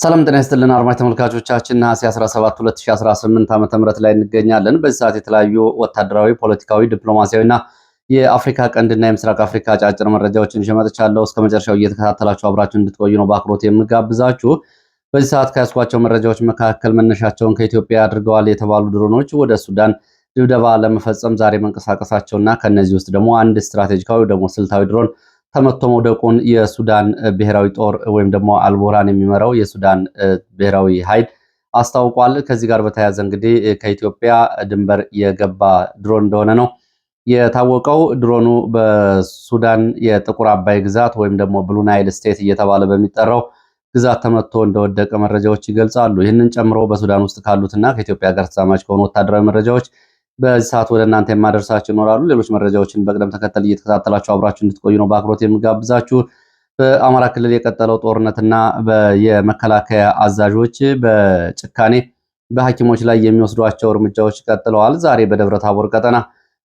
ሰላም ጤና ይስጥልን አድማጭ ተመልካቾቻችን ነሐሴ 17 2018 ዓ.ም ላይ እንገኛለን። በዚህ ሰዓት የተለያዩ ወታደራዊ፣ ፖለቲካዊ፣ ዲፕሎማሲያዊና የአፍሪካ ቀንድና የምስራቅ አፍሪካ አጫጭር መረጃዎችን ይዤ መጥቻለሁ። እስከ መጨረሻው እየተከታተላችሁ አብራችሁ እንድትቆዩ ነው በአክብሮት የምጋብዛችሁ። በዚህ ሰዓት ከያዝኳቸው መረጃዎች መካከል መነሻቸውን ከኢትዮጵያ አድርገዋል የተባሉ ድሮኖች ወደ ሱዳን ድብደባ ለመፈጸም ዛሬ መንቀሳቀሳቸውና ከነዚህ ውስጥ ደግሞ አንድ ስትራቴጂካዊ ደግሞ ስልታዊ ድሮን ተመቶ መውደቁን የሱዳን ብሔራዊ ጦር ወይም ደግሞ አልቡርሃን የሚመራው የሱዳን ብሔራዊ ኃይል አስታውቋል። ከዚህ ጋር በተያያዘ እንግዲህ ከኢትዮጵያ ድንበር የገባ ድሮን እንደሆነ ነው የታወቀው። ድሮኑ በሱዳን የጥቁር አባይ ግዛት ወይም ደግሞ ብሉ ናይል ስቴት እየተባለ በሚጠራው ግዛት ተመቶ እንደወደቀ መረጃዎች ይገልጻሉ። ይህንን ጨምሮ በሱዳን ውስጥ ካሉትና ከኢትዮጵያ ጋር ተዛማጅ ከሆኑ ወታደራዊ መረጃዎች በዚህ ሰዓት ወደ እናንተ የማደርሳችሁ ይኖራሉ። ሌሎች መረጃዎችን በቅደም ተከተል እየተከታተላችሁ አብራችሁ እንድትቆዩ ነው በአክብሮት የምጋብዛችሁ። በአማራ ክልል የቀጠለው ጦርነትና የመከላከያ አዛዦች በጭካኔ በሐኪሞች ላይ የሚወስዷቸው እርምጃዎች ቀጥለዋል። ዛሬ በደብረ ታቦር ቀጠና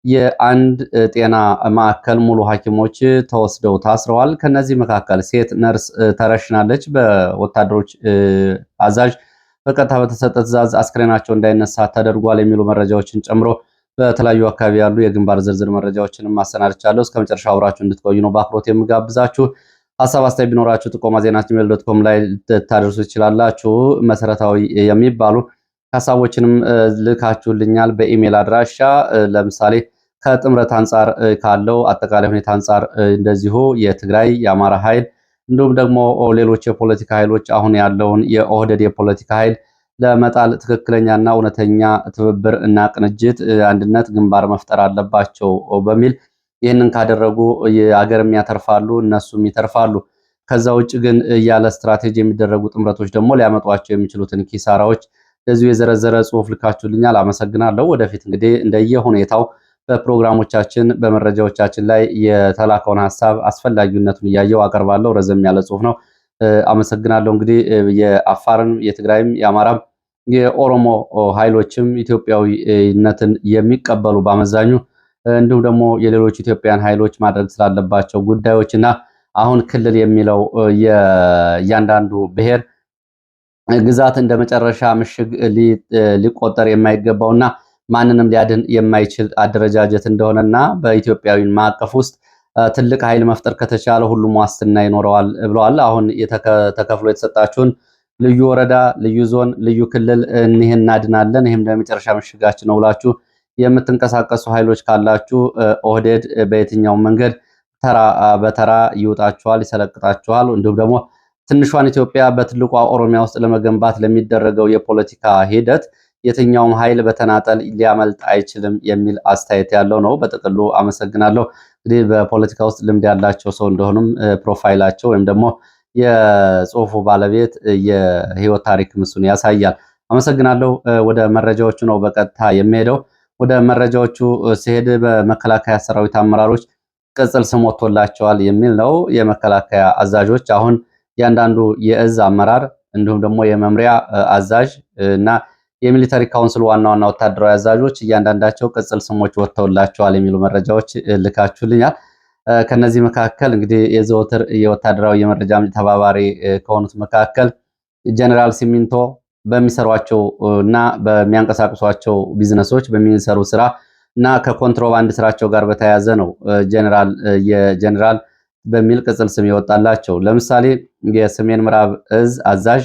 የአንድ ጤና ማዕከል ሙሉ ሐኪሞች ተወስደው ታስረዋል። ከነዚህ መካከል ሴት ነርስ ተረሽናለች። በወታደሮች አዛዥ በቀጥታ በተሰጠ ትዕዛዝ አስክሬናቸው እንዳይነሳ ተደርጓል የሚሉ መረጃዎችን ጨምሮ በተለያዩ አካባቢ ያሉ የግንባር ዝርዝር መረጃዎችን ማሰናድቻለሁ። እስከ መጨረሻው አብራችሁ እንድትቆዩ ነው በአክብሮት የምጋብዛችሁ። ሐሳብ አስተያየት ቢኖራችሁ ጥቆማ ዜና@gmail.com ላይ ታደርሱ ትችላላችሁ። መሰረታዊ የሚባሉ ሐሳቦችንም ልካችሁልኛል በኢሜል አድራሻ። ለምሳሌ ከጥምረት አንጻር ካለው አጠቃላይ ሁኔታ አንጻር እንደዚሁ የትግራይ የአማራ ኃይል እንዲሁም ደግሞ ሌሎች የፖለቲካ ኃይሎች አሁን ያለውን የኦህዴድ የፖለቲካ ኃይል ለመጣል ትክክለኛና እውነተኛ ትብብር እና ቅንጅት አንድነት ግንባር መፍጠር አለባቸው በሚል ይህንን ካደረጉ አገርም ያተርፋሉ፣ እነሱም ይተርፋሉ። ከዛ ውጭ ግን ያለ ስትራቴጂ የሚደረጉ ጥምረቶች ደግሞ ሊያመጧቸው የሚችሉትን ኪሳራዎች ለዚሁ የዘረዘረ ጽሁፍ ልካችሁልኛል። አመሰግናለሁ። ወደፊት እንግዲህ እንደየሁኔታው በፕሮግራሞቻችን በመረጃዎቻችን ላይ የተላከውን ሐሳብ አስፈላጊነቱን እያየው አቀርባለሁ። ረዘም ያለ ጽሁፍ ነው። አመሰግናለሁ። እንግዲህ የአፋርም የትግራይም የአማራም የኦሮሞ ኃይሎችም ኢትዮጵያዊነትን የሚቀበሉ በአመዛኙ እንዲሁም ደግሞ የሌሎች ኢትዮጵያን ኃይሎች ማድረግ ስላለባቸው ጉዳዮችና አሁን ክልል የሚለው የእያንዳንዱ ብሔር ግዛት እንደ መጨረሻ ምሽግ ሊቆጠር የማይገባውና ማንንም ሊያድን የማይችል አደረጃጀት እንደሆነና በኢትዮጵያዊ ማዕቀፍ ውስጥ ትልቅ ኃይል መፍጠር ከተቻለ ሁሉም ዋስትና ይኖረዋል ብለዋል። አሁን ተከፍሎ የተሰጣችሁን ልዩ ወረዳ፣ ልዩ ዞን፣ ልዩ ክልል እኒህን እናድናለን፣ ይህም ለመጨረሻ ምሽጋችን ነው ብላችሁ የምትንቀሳቀሱ ኃይሎች ካላችሁ ኦህዴድ በየትኛውም መንገድ ተራ በተራ ይውጣችኋል፣ ይሰለቅጣችኋል። እንዲሁም ደግሞ ትንሿን ኢትዮጵያ በትልቋ ኦሮሚያ ውስጥ ለመገንባት ለሚደረገው የፖለቲካ ሂደት የትኛውም ኃይል በተናጠል ሊያመልጥ አይችልም የሚል አስተያየት ያለው ነው። በጥቅሉ አመሰግናለሁ። እንግዲህ በፖለቲካ ውስጥ ልምድ ያላቸው ሰው እንደሆኑም ፕሮፋይላቸው ወይም ደግሞ የጽሁፉ ባለቤት የህይወት ታሪክ ምሱን ያሳያል። አመሰግናለሁ። ወደ መረጃዎቹ ነው በቀጥታ የሚሄደው። ወደ መረጃዎቹ ሲሄድ በመከላከያ ሰራዊት አመራሮች ቅጽል ስም ወጥቶላቸዋል የሚል ነው። የመከላከያ አዛዦች አሁን እያንዳንዱ የእዝ አመራር እንዲሁም ደግሞ የመምሪያ አዛዥ እና የሚሊተሪ ካውንስል ዋና ዋና ወታደራዊ አዛዦች እያንዳንዳቸው ቅጽል ስሞች ወጥተውላቸዋል የሚሉ መረጃዎች ልካችሁልኛል። ከነዚህ መካከል እንግዲህ የዘወትር የወታደራዊ የመረጃ ምንጭ ተባባሪ ከሆኑት መካከል ጀነራል ሲሚንቶ በሚሰሯቸው እና በሚያንቀሳቅሷቸው ቢዝነሶች በሚሰሩ ስራ እና ከኮንትሮባንድ ስራቸው ጋር በተያያዘ ነው የጀነራል በሚል ቅጽል ስም ይወጣላቸው። ለምሳሌ የሰሜን ምዕራብ እዝ አዛዥ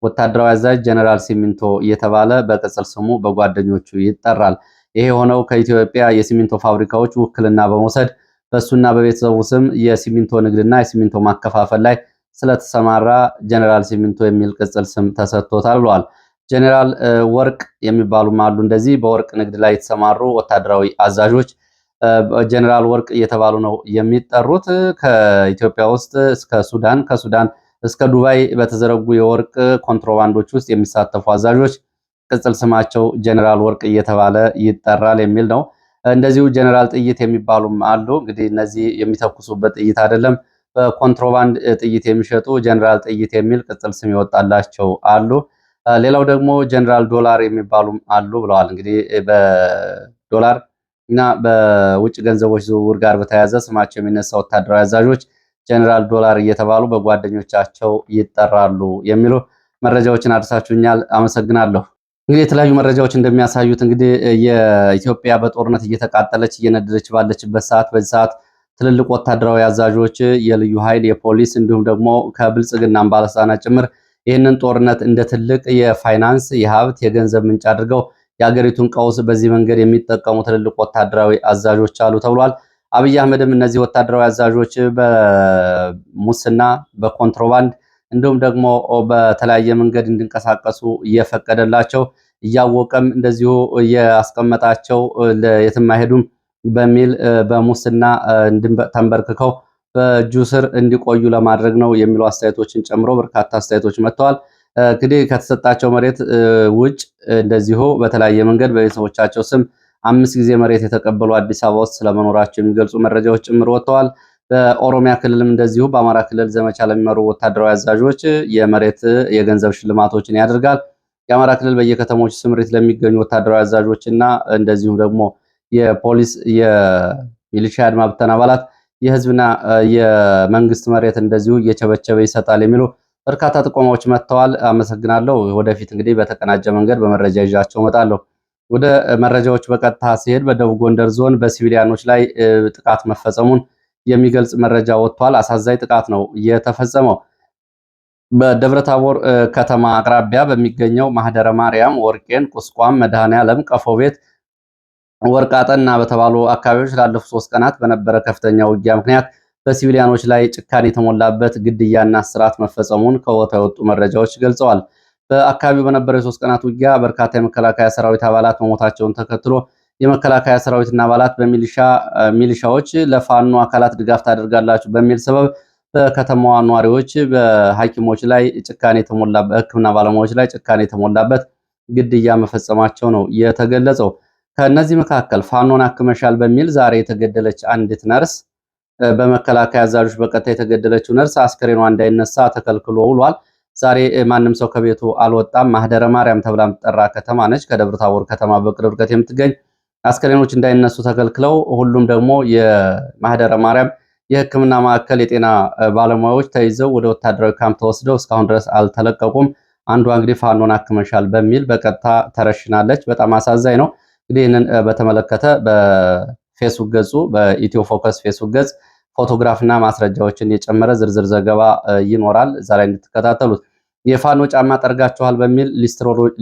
ወታደራዊ አዛዥ ጀነራል ሲሚንቶ እየተባለ በቅጽል ስሙ በጓደኞቹ ይጠራል። ይሄ የሆነው ከኢትዮጵያ የሲሚንቶ ፋብሪካዎች ውክልና በመውሰድ በሱና በቤተሰቡ ስም የሲሚንቶ ንግድና የሲሚንቶ ማከፋፈል ላይ ስለተሰማራ ጀነራል ሲሚንቶ የሚል ቅጽል ስም ተሰጥቶታል ብለዋል። ጀነራል ወርቅ የሚባሉም አሉ። እንደዚህ በወርቅ ንግድ ላይ የተሰማሩ ወታደራዊ አዛዦች ጀነራል ወርቅ እየተባሉ ነው የሚጠሩት። ከኢትዮጵያ ውስጥ እስከ ሱዳን፣ ከሱዳን እስከ ዱባይ በተዘረጉ የወርቅ ኮንትሮባንዶች ውስጥ የሚሳተፉ አዛዦች ቅጽል ስማቸው ጀነራል ወርቅ እየተባለ ይጠራል የሚል ነው። እንደዚሁ ጀነራል ጥይት የሚባሉም አሉ። እንግዲህ እነዚህ የሚተኩሱበት ጥይት አይደለም፣ በኮንትሮባንድ ጥይት የሚሸጡ ጀነራል ጥይት የሚል ቅጽል ስም ይወጣላቸው አሉ። ሌላው ደግሞ ጀነራል ዶላር የሚባሉም አሉ ብለዋል። እንግዲህ በዶላር እና በውጭ ገንዘቦች ዝውውር ጋር በተያያዘ ስማቸው የሚነሳ ወታደራዊ አዛዦች ጀነራል ዶላር እየተባሉ በጓደኞቻቸው ይጠራሉ የሚሉ መረጃዎችን አድርሳችሁኛል። አመሰግናለሁ። እንግዲህ የተለያዩ መረጃዎች እንደሚያሳዩት እንግዲህ የኢትዮጵያ በጦርነት እየተቃጠለች እየነደደች ባለችበት ሰዓት በዚህ ሰዓት ትልልቅ ወታደራዊ አዛዦች፣ የልዩ ኃይል፣ የፖሊስ እንዲሁም ደግሞ ከብልጽግና ባለስልጣናት ጭምር ይህንን ጦርነት እንደ ትልቅ የፋይናንስ የሀብት የገንዘብ ምንጭ አድርገው የሀገሪቱን ቀውስ በዚህ መንገድ የሚጠቀሙ ትልልቅ ወታደራዊ አዛዦች አሉ ተብሏል። አብይ አህመድም እነዚህ ወታደራዊ አዛዦች በሙስና በኮንትሮባንድ እንዲሁም ደግሞ በተለያየ መንገድ እንዲንቀሳቀሱ እየፈቀደላቸው እያወቀም እንደዚሁ እያስቀመጣቸው የትም አይሄዱም በሚል በሙስና ተንበርክከው በእጁ ስር እንዲቆዩ ለማድረግ ነው የሚሉ አስተያየቶችን ጨምሮ በርካታ አስተያየቶች መጥተዋል። እንግዲህ ከተሰጣቸው መሬት ውጭ እንደዚሁ በተለያየ መንገድ በቤተሰቦቻቸው ስም 5 ጊዜ መሬት የተቀበሉ አዲስ አበባ ውስጥ ስለመኖራቸው የሚገልጹ መረጃዎች ጭምር ወጥተዋል። በኦሮሚያ ክልልም እንደዚሁ በአማራ ክልል ዘመቻ ለሚመሩ ወታደራዊ አዛዦች የመሬት የገንዘብ ሽልማቶችን ያደርጋል። የአማራ ክልል በየከተሞች ስምሪት ለሚገኙ ወታደራዊ አዛዦች እና እንደዚሁም ደግሞ የፖሊስ የሚሊሻ አድማ ብተና አባላት የህዝብና የመንግስት መሬት እንደዚሁ እየቸበቸበ ይሰጣል የሚሉ በርካታ ጥቆማዎች መጥተዋል። አመሰግናለሁ። ወደፊት እንግዲህ በተቀናጀ መንገድ በመረጃ ይዣቸው እመጣለሁ። ወደ መረጃዎች በቀጥታ ሲሄድ በደቡብ ጎንደር ዞን በሲቪሊያኖች ላይ ጥቃት መፈጸሙን የሚገልጽ መረጃ ወጥቷል። አሳዛኝ ጥቃት ነው የተፈጸመው። በደብረ ታቦር ከተማ አቅራቢያ በሚገኘው ማህደረ ማርያም፣ ወርቄን፣ ቁስቋም፣ መድኃኔዓለም፣ ቀፎ ቤት፣ ወርቃጠና በተባሉ አካባቢዎች ላለፉት 3 ቀናት በነበረ ከፍተኛ ውጊያ ምክንያት በሲቪሊያኖች ላይ ጭካኔ የተሞላበት ግድያና እስራት መፈጸሙን ከቦታው የወጡ መረጃዎች ገልጸዋል። በአካባቢው በነበረው የ3 ቀናት ውጊያ በርካታ የመከላከያ ሰራዊት አባላት መሞታቸውን ተከትሎ የመከላከያ ሰራዊትና አባላት በሚሊሻዎች ለፋኖ አካላት ድጋፍ ታደርጋላችሁ በሚል ሰበብ በከተማዋ ነዋሪዎች በሐኪሞች ላይ ጭካኔ የተሞላበት በሕክምና ባለሙያዎች ላይ ጭካኔ የተሞላበት ግድያ መፈጸማቸው ነው የተገለጸው። ከነዚህ መካከል ፋኖን አክመሻል በሚል ዛሬ የተገደለች አንዲት ነርስ በመከላከያ አዛዦች በቀጥታ የተገደለችው ነርስ አስከሬኗ እንዳይነሳ ተከልክሎ ውሏል። ዛሬ ማንም ሰው ከቤቱ አልወጣም። ማህደረ ማርያም ተብላ የምትጠራ ከተማ ነች። ከደብረ ታቦር ከተማ በቅርብ ርቀት የምትገኝ አስከሬኖች እንዳይነሱ ተከልክለው ሁሉም ደግሞ የማህደረ ማርያም የሕክምና ማዕከል የጤና ባለሙያዎች ተይዘው ወደ ወታደራዊ ካምፕ ተወስደው እስካሁን ድረስ አልተለቀቁም። አንዷ እንግዲህ ፋኖን አክመሻል በሚል በቀጥታ ተረሽናለች። በጣም አሳዛኝ ነው። እንግዲህ ይህንን በተመለከተ በፌስቡክ ገጹ በኢትዮ ፎከስ ፌስቡክ ገጽ ፎቶግራፍና ማስረጃዎችን የጨመረ ዝርዝር ዘገባ ይኖራል። እዛ ላይ እንድትከታተሉት። የፋኖ ጫማ ጠርጋችኋል በሚል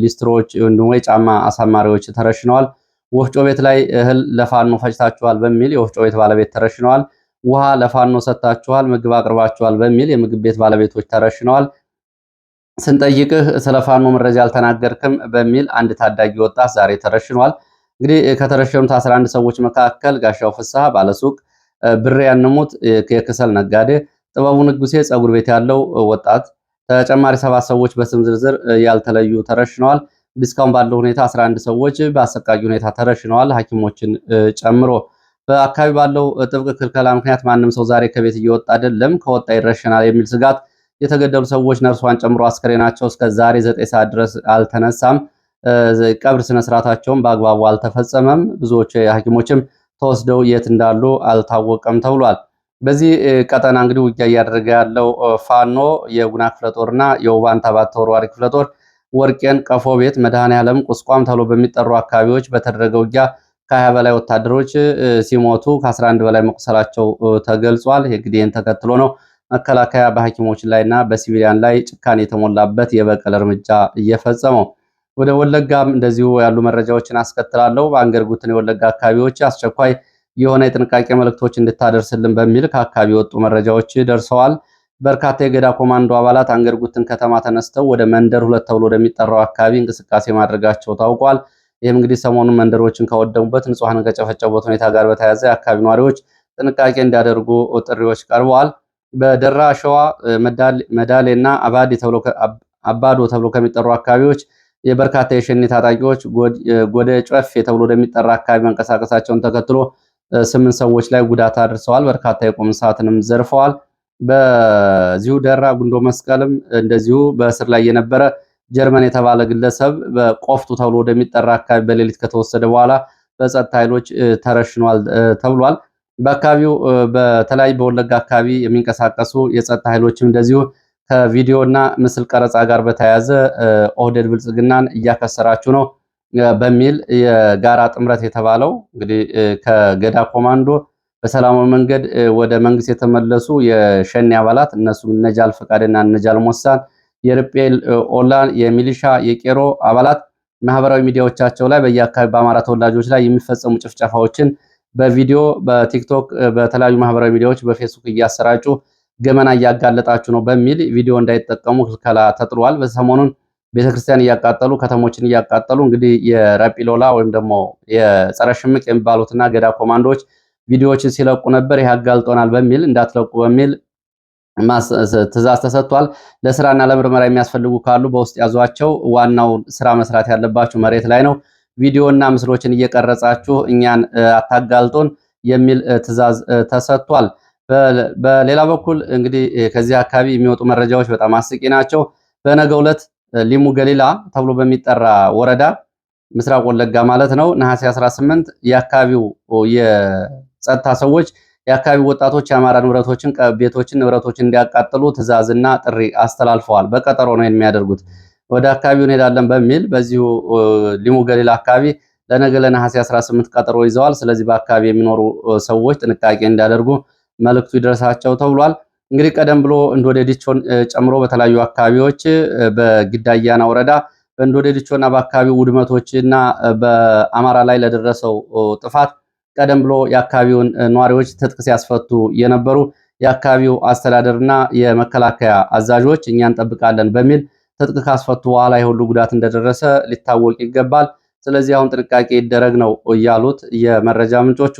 ሊስትሮዎች ወይም የጫማ አሳማሪዎች ተረሽነዋል። ወፍጮ ቤት ላይ እህል ለፋኖ ፈጭታችኋል በሚል የወፍጮ ቤት ባለቤት ተረሽነዋል። ውሃ ለፋኖ ሰጥታችኋል፣ ምግብ አቅርባችኋል በሚል የምግብ ቤት ባለቤቶች ተረሽነዋል። ስንጠይቅህ ስለ ፋኖ መረጃ አልተናገርክም በሚል አንድ ታዳጊ ወጣት ዛሬ ተረሽኗል። እንግዲህ ከተረሸኑት 11 ሰዎች መካከል ጋሻው ፍስሐ ባለሱቅ፣ ብሬ ያንሙት የክሰል ነጋዴ፣ ጥበቡ ንጉሴ ፀጉር ቤት ያለው ወጣት፣ ተጨማሪ 7 ሰዎች በስም ዝርዝር ያልተለዩ ተረሽነዋል። እስካሁን ባለው ሁኔታ 11 ሰዎች በአሰቃቂ ሁኔታ ተረሽነዋል፣ ሐኪሞችን ጨምሮ። በአካባቢ ባለው ጥብቅ ክልከላ ምክንያት ማንም ሰው ዛሬ ከቤት እየወጣ አይደለም። ከወጣ ይረሸናል የሚል ስጋት የተገደሉ ሰዎች ነርሷን ጨምሮ አስከሬናቸው እስከ ዛሬ 9 ሰዓት ድረስ አልተነሳም። ቀብር ስነስርዓታቸውም በአግባቡ አልተፈጸመም። ብዙዎች ሐኪሞችም ተወስደው የት እንዳሉ አልታወቀም ተብሏል። በዚህ ቀጠና እንግዲህ ውጊያ እያደረገ ያለው ፋኖ የጉና ክፍለ ጦርና የውባንታ ባት ተወርዋሪ ክፍለ ጦር ወርቄን፣ ቀፎ ቤት፣ መድኃኔዓለም፣ ቁስቋም ተብሎ በሚጠሩ አካባቢዎች በተደረገ ውጊያ ከ20 በላይ ወታደሮች ሲሞቱ ከ11 በላይ መቁሰላቸው ተገልጿል። እንግዲህ ይህን ተከትሎ ነው መከላከያ በሐኪሞች ላይና በሲቪሊያን ላይ ጭካኔ የተሞላበት የበቀል እርምጃ እየፈጸመው። ወደ ወለጋም እንደዚሁ ያሉ መረጃዎችን አስከትላለሁ። በአንገርጉትን የወለጋ አካባቢዎች አስቸኳይ የሆነ የጥንቃቄ መልእክቶች እንድታደርስልን በሚል ከአካባቢ የወጡ መረጃዎች ደርሰዋል። በርካታ የገዳ ኮማንዶ አባላት አንገርጉትን ከተማ ተነስተው ወደ መንደር 2 ተብሎ ወደሚጠራው አካባቢ እንቅስቃሴ ማድረጋቸው ታውቋል። ይህም እንግዲህ ሰሞኑን መንደሮችን ካወደሙበት፣ ንጹሐንን ከጨፈጨቡበት ሁኔታ ጋር በተያያዘ የአካባቢ ነዋሪዎች ጥንቃቄ እንዲያደርጉ ጥሪዎች ቀርበዋል። በደራ ሸዋ መዳሌና አባዶ ተብሎ ከሚጠሩ አካባቢዎች የበርካታ የሸኔ ታጣቂዎች ጎደ ጨፌ ተብሎ ወደሚጠራ አካባቢ መንቀሳቀሳቸውን ተከትሎ 8 ሰዎች ላይ ጉዳት አድርሰዋል። በርካታ የቁም ሰዓትንም ዘርፈዋል። በዚሁ ደራ ጉንዶ መስቀልም እንደዚሁ በእስር ላይ የነበረ ጀርመን የተባለ ግለሰብ በቆፍቱ ተብሎ ወደሚጠራ አካባቢ በሌሊት ከተወሰደ በኋላ በጸጥታ ኃይሎች ተረሽኗል ተብሏል። በአካባቢው በተለይ በወለጋ አካባቢ የሚንቀሳቀሱ የጸጥታ ኃይሎችም እንደዚሁ ከቪዲዮና ምስል ቀረጻ ጋር በተያያዘ ኦህዴድ ብልጽግናን እያከሰራችሁ ነው በሚል የጋራ ጥምረት የተባለው እንግዲህ ከገዳ ኮማንዶ በሰላማዊ መንገድ ወደ መንግስት የተመለሱ የሸኔ አባላት እነሱም እነጃል ፈቃድና እነጃል ሞሳን የርጴል ኦላን የሚሊሻ የቄሮ አባላት ማህበራዊ ሚዲያዎቻቸው ላይ በየአካባቢ በአማራ ተወላጆች ላይ የሚፈጸሙ ጭፍጨፋዎችን በቪዲዮ በቲክቶክ በተለያዩ ማህበራዊ ሚዲያዎች በፌስቡክ እያሰራጩ ገመና እያጋለጣችሁ ነው በሚል ቪዲዮ እንዳይጠቀሙ ክልከላ ተጥሏል። በሰሞኑን ቤተክርስቲያን እያቃጠሉ ከተሞችን እያቃጠሉ እንግዲህ የረጲሎላ ወይም ደግሞ የጸረ ሽምቅ የሚባሉትና ገዳ ኮማንዶዎች ቪዲዮዎችን ሲለቁ ነበር። ይህ አጋልጦናል በሚል እንዳትለቁ በሚል ትእዛዝ ተሰጥቷል። ለስራና ለምርመራ የሚያስፈልጉ ካሉ በውስጥ ያዟቸው። ዋናው ስራ መስራት ያለባችሁ መሬት ላይ ነው። ቪዲዮና ምስሎችን እየቀረጻችሁ እኛን አታጋልጡን የሚል ትእዛዝ ተሰጥቷል። በሌላ በኩል እንግዲህ ከዚህ አካባቢ የሚወጡ መረጃዎች በጣም አስቂ ናቸው። በነገው ዕለት ሊሙ ገሊላ ተብሎ በሚጠራ ወረዳ ምስራቅ ወለጋ ማለት ነው ነሐሴ 18 የአካባቢው የጸጥታ ሰዎች የአካባቢው ወጣቶች የአማራ ንብረቶችን፣ ቤቶችን፣ ንብረቶችን እንዲያቃጥሉ ትዕዛዝና ጥሪ አስተላልፈዋል። በቀጠሮ ነው የሚያደርጉት። ወደ አካባቢው እንሄዳለን በሚል በዚሁ ሊሙ ገሊላ አካባቢ ለነገ ለነሐሴ 18 ቀጠሮ ይዘዋል። ስለዚህ በአካባቢ የሚኖሩ ሰዎች ጥንቃቄ እንዲያደርጉ መልእክቱ ይደርሳቸው ተብሏል። እንግዲህ ቀደም ብሎ እንዶዴ ዲቾን ጨምሮ በተለያዩ አካባቢዎች በግዳያና ወረዳ በእንዶዴ ዲቾና በአካባቢው ውድመቶችና በአማራ ላይ ለደረሰው ጥፋት ቀደም ብሎ የአካባቢውን ነዋሪዎች ትጥቅ ሲያስፈቱ የነበሩ የአካባቢው አስተዳደርና የመከላከያ አዛዦች እኛ እንጠብቃለን በሚል ትጥቅ ካስፈቱ በኋላ የሁሉ ጉዳት እንደደረሰ ሊታወቅ ይገባል። ስለዚህ አሁን ጥንቃቄ ይደረግ ነው ያሉት የመረጃ ምንጮቹ።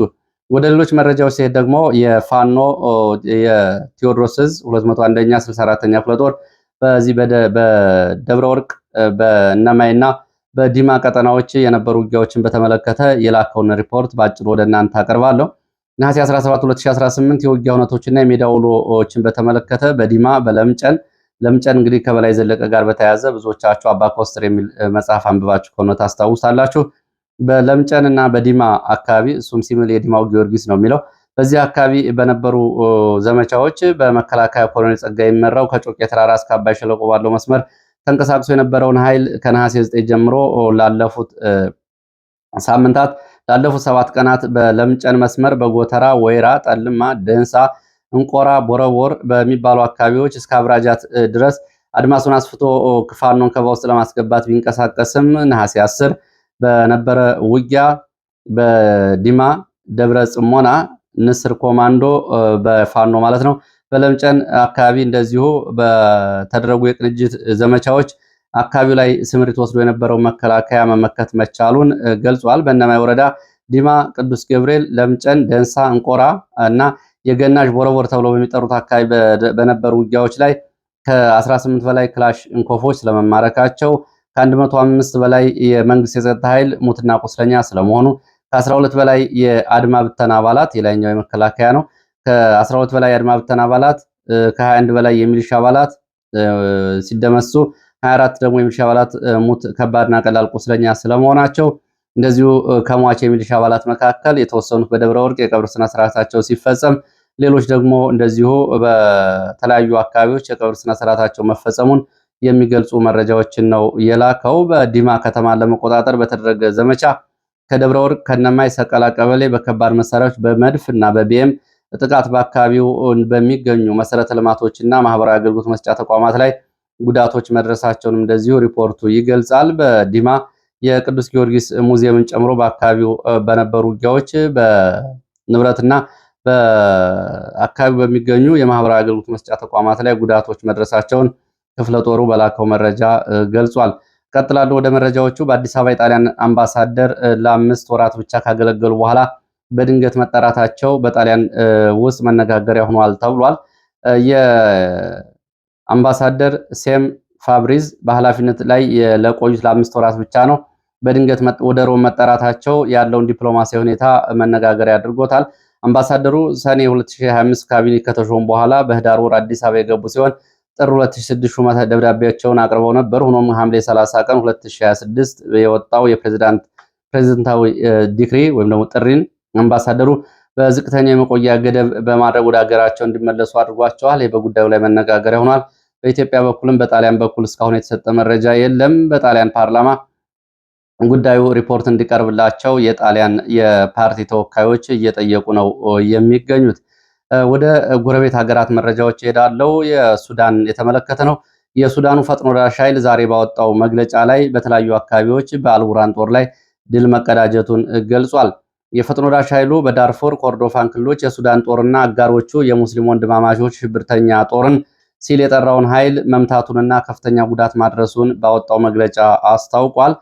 ወደ ሌሎች መረጃዎች ሲሄድ ደግሞ የፋኖ የቴዎድሮስ ዕዝ 201ኛ 64ኛ ክፍለ ጦር በዚህ በደብረ ወርቅ በእነማይና በዲማ ቀጠናዎች የነበሩ ውጊያዎችን በተመለከተ የላከውን ሪፖርት በአጭሩ ወደ እናንተ አቀርባለሁ። ነሐሴ 17 2018 የውጊያ ሁነቶችና የሜዳ ውሎችን በተመለከተ በዲማ ለምጨን እንግዲህ ከበላይ ዘለቀ ጋር በተያያዘ ብዙዎቻችሁ አባ ኮስተር የሚል መጽሐፍ አንብባችሁ ከሆነ ታስታውሳላችሁ። በለምጨን እና በዲማ አካባቢ እሱም ሲምል የዲማው ጊዮርጊስ ነው የሚለው በዚህ አካባቢ በነበሩ ዘመቻዎች በመከላከያ ኮሎኔል ጸጋይ የሚመራው ከጮቄ ተራራ እስከ አባይ ሸለቆ ባለው መስመር ተንቀሳቅሶ የነበረውን ኃይል ከነሐሴ 9 ጀምሮ ላለፉት ሳምንታት ላለፉት 7 ቀናት በለምጨን መስመር በጎተራ፣ ወይራ፣ ጠልማ፣ ደንሳ፣ እንቆራ፣ ቦረቦር በሚባሉ አካባቢዎች እስከ አብራጃት ድረስ አድማሱን አስፍቶ ፋኖን ከበባ ውስጥ ለማስገባት ቢንቀሳቀስም ነሐሴ 10 በነበረ ውጊያ በዲማ ደብረ ጽሞና ንስር ኮማንዶ በፋኖ ማለት ነው በለምጨን አካባቢ እንደዚሁ በተደረጉ የቅንጅት ዘመቻዎች አካባቢው ላይ ስምሪት ወስዶ የነበረው መከላከያ መመከት መቻሉን ገልጿል። በእነማይ ወረዳ ዲማ፣ ቅዱስ ገብርኤል፣ ለምጨን፣ ደንሳ፣ እንቆራ እና የገናሽ ቦረቦር ተብሎ በሚጠሩት አካባቢ በነበሩ ውጊያዎች ላይ ከ18 በላይ ክላሽ እንኮፎች ስለመማረካቸው ከ105 በላይ የመንግስት የጸጥታ ኃይል ሙትና ቁስለኛ ስለመሆኑ ከ12 በላይ የአድማ ብተና አባላት የላይኛው የመከላከያ ነው ከ12 በላይ የአድማ ብተና አባላት ከ21 በላይ የሚሊሻ አባላት ሲደመሱ 24 ደግሞ የሚሊሻ አባላት ሙት ከባድና ቀላል ቁስለኛ ስለመሆናቸው እንደዚሁ ከሟች የሚሊሻ አባላት መካከል የተወሰኑት በደብረ ወርቅ የቀብር ስነ ስርዓታቸው ሲፈጸም ሌሎች ደግሞ እንደዚሁ በተለያዩ አካባቢዎች የቀብር ስነ ስርዓታቸው መፈጸሙን የሚገልጹ መረጃዎችን ነው የላከው። በዲማ ከተማ ለመቆጣጠር በተደረገ ዘመቻ ከደብረ ወርቅ ከነማይ ሰቀላ ቀበሌ በከባድ መሳሪያዎች በመድፍ እና በቢኤም ጥቃት በአካባቢው በሚገኙ መሰረተ ልማቶችና ማህበራዊ አገልግሎት መስጫ ተቋማት ላይ ጉዳቶች መድረሳቸውን እንደዚሁ ሪፖርቱ ይገልጻል። በዲማ የቅዱስ ጊዮርጊስ ሙዚየምን ጨምሮ በአካባቢው በነበሩ ውጊያዎች በንብረትና በአካባቢው በሚገኙ የማህበራዊ አገልግሎት መስጫ ተቋማት ላይ ጉዳቶች መድረሳቸውን ክፍለ ጦሩ በላከው መረጃ ገልጿል። ቀጥላለሁ ወደ መረጃዎቹ። በአዲስ አበባ የጣሊያን አምባሳደር ለ5 ወራት ብቻ ካገለገሉ በኋላ በድንገት መጠራታቸው በጣሊያን ውስጥ መነጋገሪያ ሆኗል ተብሏል። የአምባሳደር ሴም ፋብሪዝ በኃላፊነት ላይ ለቆዩት ለ5 ወራት ብቻ ነው በድንገት ወደ ሮም መጠራታቸው ያለውን ዲፕሎማሲያዊ ሁኔታ መነጋገሪያ አድርጎታል። አምባሳደሩ ሰኔ 2025 ካቢኔ ከተሾሙ በኋላ በህዳር ወር አዲስ አበባ የገቡ ሲሆን ጥር 2006 ሹመት ደብዳቤያቸውን አቅርበው ነበር። ሆኖም ሐምሌ 30 ቀን 2026 የወጣው የፕሬዝዳንታዊ ዲክሪ ወይም ደግሞ ጥሪን አምባሳደሩ በዝቅተኛ የመቆያ ገደብ በማድረግ ወደ ሀገራቸው እንዲመለሱ አድርጓቸዋል። ይህ በጉዳዩ ላይ መነጋገሪያ ሆኗል። በኢትዮጵያ በኩልም በጣሊያን በኩል እስካሁን የተሰጠ መረጃ የለም። በጣሊያን ፓርላማ ጉዳዩ ሪፖርት እንዲቀርብላቸው የጣሊያን የፓርቲ ተወካዮች እየጠየቁ ነው የሚገኙት። ወደ ጎረቤት ሀገራት መረጃዎች ይሄዳለው። የሱዳን የተመለከተ ነው። የሱዳኑ ፈጥኖ ደራሽ ኃይል ዛሬ ባወጣው መግለጫ ላይ በተለያዩ አካባቢዎች በአልቡራን ጦር ላይ ድል መቀዳጀቱን ገልጿል። የፈጥኖ ደራሽ ኃይሉ በዳርፎር ኮርዶፋን ክልሎች የሱዳን ጦርና አጋሮቹ የሙስሊም ወንድማማቾች ሽብርተኛ ጦርን ሲል የጠራውን ኃይል መምታቱንና ከፍተኛ ጉዳት ማድረሱን ባወጣው መግለጫ አስታውቋል።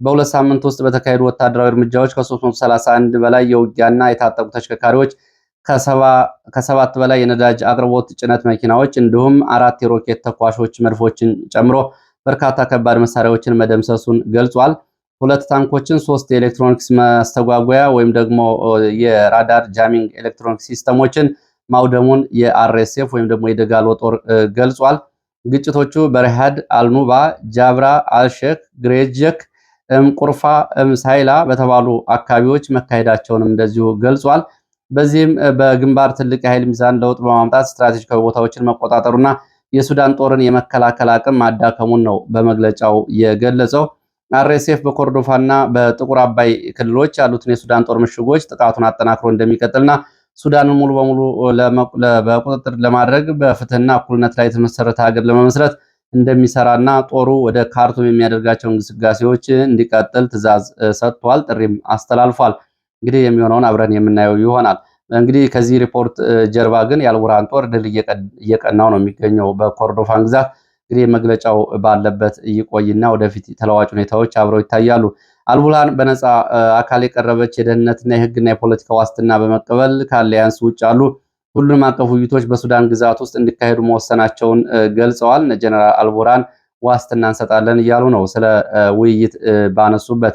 በሁለት ሳምንት ውስጥ በተካሄዱ ወታደራዊ እርምጃዎች ከ331 በላይ የውጊያና የታጠቁ ተሽከርካሪዎች ከሰባት በላይ የነዳጅ አቅርቦት ጭነት መኪናዎች እንዲሁም 4 የሮኬት ተኳሾች መድፎችን ጨምሮ በርካታ ከባድ መሳሪያዎችን መደምሰሱን ገልጿል። 2 ታንኮችን፣ 3 የኤሌክትሮኒክስ ማስተጓጓያ ወይም ደግሞ የራዳር ጃሚንግ ኤሌክትሮኒክ ሲስተሞችን ማውደሙን የአርኤስኤፍ ወይም ደግሞ የደጋሎ ጦር ገልጿል። ግጭቶቹ በሪሃድ፣ አልኑባ፣ ጃብራ፣ አልሼክ፣ ግሬጀክ፣ ቁርፋ፣ ሳይላ በተባሉ አካባቢዎች መካሄዳቸውንም እንደዚሁ ገልጿል። በዚህም በግንባር ትልቅ የኃይል ሚዛን ለውጥ በማምጣት ስትራቴጂካዊ ቦታዎችን መቆጣጠሩና የሱዳን ጦርን የመከላከል አቅም ማዳከሙን ነው በመግለጫው የገለጸው። አርኤስኤፍ በኮርዶፋና በጥቁር አባይ ክልሎች ያሉትን የሱዳን ጦር ምሽጎች ጥቃቱን አጠናክሮ እንደሚቀጥልና ሱዳንን ሙሉ በሙሉ በቁጥጥር ለማድረግ በፍትህና እኩልነት ላይ የተመሰረተ ሀገር ለመመስረት እንደሚሰራና ጦሩ ወደ ካርቱም የሚያደርጋቸው እንቅስቃሴዎች እንዲቀጥል ትዕዛዝ ሰጥቷል፣ ጥሪም አስተላልፏል። እንግዲህ የሚሆነውን አብረን የምናየው ይሆናል። እንግዲህ ከዚህ ሪፖርት ጀርባ ግን የአልቡርሃን ጦር ድል እየቀናው ነው የሚገኘው በኮርዶፋን ግዛት። እንግዲህ መግለጫው ባለበት ይቆይና ወደፊት ተለዋጭ ሁኔታዎች አብረው ይታያሉ። አልቡርሃን በነፃ አካል የቀረበች የደህንነትና የህግና የፖለቲካ ዋስትና በመቀበል ከአሊያንስ ውጭ አሉ ሁሉንም አቀፍ ውይይቶች በሱዳን ግዛት ውስጥ እንዲካሄዱ መወሰናቸውን ገልጸዋል። ጀነራል አልቡርሃን ዋስትና እንሰጣለን እያሉ ነው ስለ ውይይት ባነሱበት።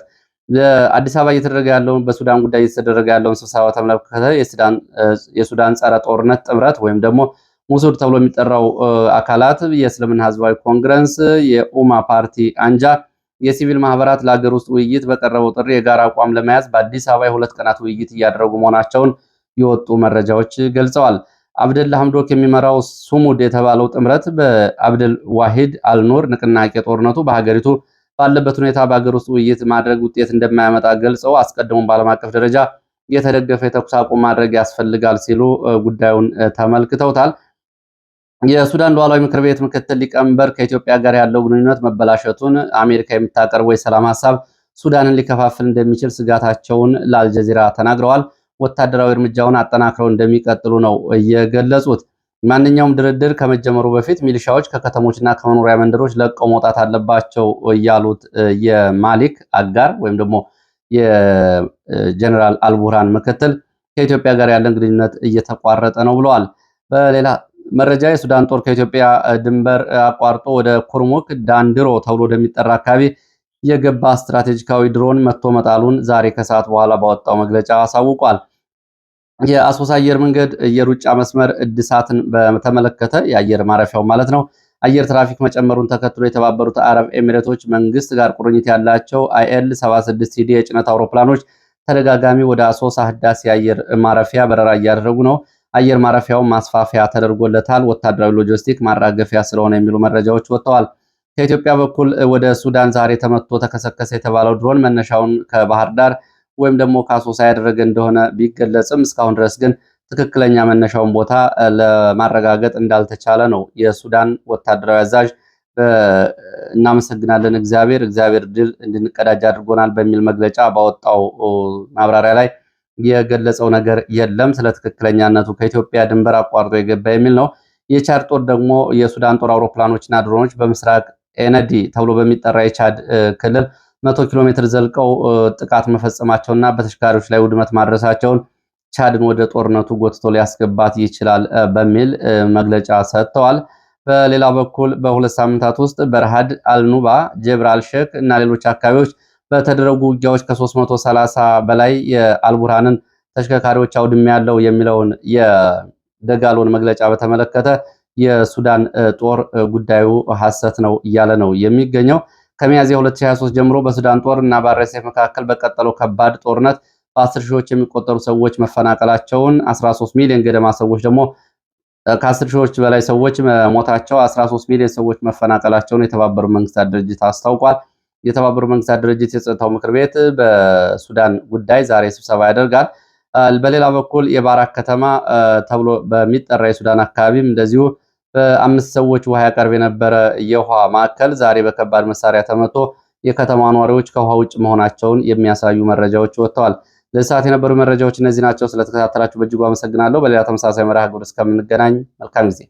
አዲስ አበባ እየተደረገ ያለውን በሱዳን ጉዳይ እየተደረገ ያለውን ስብሰባ ተመለከተ የሱዳን ጸረ ጦርነት ጥምረት ወይም ደግሞ ሙሱድ ተብሎ የሚጠራው አካላት የእስልምና ህዝባዊ ኮንግረስ፣ የኡማ ፓርቲ አንጃ፣ የሲቪል ማህበራት ለሀገር ውስጥ ውይይት በቀረበው ጥሪ የጋራ አቋም ለመያዝ በአዲስ አበባ የ2 ቀናት ውይይት እያደረጉ መሆናቸውን የወጡ መረጃዎች ገልጸዋል። አብደል ሐምዶክ የሚመራው ሱሙድ የተባለው ጥምረት በአብደል ዋሂድ አልኑር ንቅናቄ ጦርነቱ በሀገሪቱ ባለበት ሁኔታ በሀገር ውስጥ ውይይት ማድረግ ውጤት እንደማያመጣ ገልጸው አስቀድሞም በዓለም አቀፍ ደረጃ የተደገፈ የተኩስ አቁም ማድረግ ያስፈልጋል ሲሉ ጉዳዩን ተመልክተውታል። የሱዳን ሉዓላዊ ምክር ቤት ምክትል ሊቀመንበር ከኢትዮጵያ ጋር ያለው ግንኙነት መበላሸቱን አሜሪካ የምታቀርበው የሰላም ሀሳብ ሱዳንን ሊከፋፍል እንደሚችል ስጋታቸውን ለአልጀዚራ ተናግረዋል። ወታደራዊ እርምጃውን አጠናክረው እንደሚቀጥሉ ነው የገለጹት። ማንኛውም ድርድር ከመጀመሩ በፊት ሚሊሻዎች ከከተሞችና ከመኖሪያ መንደሮች ለቀው መውጣት አለባቸው ያሉት የማሊክ አጋር ወይም ደግሞ የጀነራል አልቡርሃን ምክትል ከኢትዮጵያ ጋር ያለን ግንኙነት እየተቋረጠ ነው ብለዋል። በሌላ መረጃ የሱዳን ጦር ከኢትዮጵያ ድንበር አቋርጦ ወደ ኩርሙክ ዳንድሮ ተብሎ ወደሚጠራ አካባቢ የገባ ስትራቴጂካዊ ድሮን መጥቶ መጣሉን ዛሬ ከሰዓት በኋላ ባወጣው መግለጫ አሳውቋል። የአሶሳ አየር መንገድ የሩጫ መስመር እድሳትን በተመለከተ የአየር ማረፊያው ማለት ነው አየር ትራፊክ መጨመሩን ተከትሎ የተባበሩት አረብ ኤሚሬቶች መንግስት ጋር ቁርኝት ያላቸው አይኤል 76 ሲዲ የጭነት አውሮፕላኖች ተደጋጋሚ ወደ አሶሳ ህዳሴ አየር ማረፊያ በረራ እያደረጉ ነው። አየር ማረፊያው ማስፋፊያ ተደርጎለታል፣ ወታደራዊ ሎጂስቲክ ማራገፊያ ስለሆነ የሚሉ መረጃዎች ወጥተዋል። ከኢትዮጵያ በኩል ወደ ሱዳን ዛሬ ተመቶ ተከሰከሰ የተባለው ድሮን መነሻውን ከባህር ዳር ወይም ደግሞ ከአሶሳ ያደረገ እንደሆነ ቢገለጽም እስካሁን ድረስ ግን ትክክለኛ መነሻውን ቦታ ለማረጋገጥ እንዳልተቻለ ነው የሱዳን ወታደራዊ አዛዥ እናመሰግናለን እግዚአብሔር ድል እንድንቀዳጅ አድርጎናል በሚል መግለጫ ባወጣው ማብራሪያ ላይ የገለጸው ነገር የለም። ስለ ትክክለኛነቱ ከኢትዮጵያ ድንበር አቋርጦ የገባ የሚል ነው። የቻድ ጦር ደግሞ የሱዳን ጦር አውሮፕላኖችና ድሮኖች በምስራቅ ኤነዲ ተብሎ በሚጠራ የቻድ ክልል 100 ኪሎ ሜትር ዘልቀው ጥቃት መፈጸማቸውና በተሽከርካሪዎች ላይ ውድመት ማድረሳቸውን ቻድን ወደ ጦርነቱ ጎትቶ ሊያስገባት ይችላል በሚል መግለጫ ሰጥተዋል። በሌላ በኩል በሁለት ሳምንታት ውስጥ በረሃድ፣ አልኑባ፣ ጀብር አልሼክ እና ሌሎች አካባቢዎች በተደረጉ ውጊያዎች ከ330 በላይ የአልቡርሃንን ተሽከርካሪዎች አውድሜ ያለው የሚለውን የደጋሎን መግለጫ በተመለከተ የሱዳን ጦር ጉዳዩ ሐሰት ነው እያለ ነው የሚገኘው። ከሚያዝያ 2023 ጀምሮ በሱዳን ጦር እና በአርኤስኤፍ መካከል በቀጠለው ከባድ ጦርነት በ10 ሺዎች የሚቆጠሩ ሰዎች መፈናቀላቸውን 13 ሚሊዮን ገደማ ሰዎች ደግሞ ከ10 ሺዎች በላይ ሰዎች መሞታቸው 13 ሚሊዮን ሰዎች መፈናቀላቸውን የተባበሩት መንግስታት ድርጅት አስታውቋል። የተባበሩት መንግስታት ድርጅት የጸጥታው ምክር ቤት በሱዳን ጉዳይ ዛሬ ስብሰባ ያደርጋል። በሌላ በኩል የባራክ ከተማ ተብሎ በሚጠራ የሱዳን አካባቢም እንደዚሁ በ5 ሰዎች ውሃ ያቀርብ የነበረ የውሃ ማዕከል ዛሬ በከባድ መሳሪያ ተመቶ የከተማ ነዋሪዎች ከውሃ ውጭ መሆናቸውን የሚያሳዩ መረጃዎች ወጥተዋል። ለሰዓት የነበሩ መረጃዎች እነዚህ ናቸው። ስለተከታተላችሁ በእጅጉ አመሰግናለሁ። በሌላ ተመሳሳይ መርሃ ግብር እስከምንገናኝ መልካም ጊዜ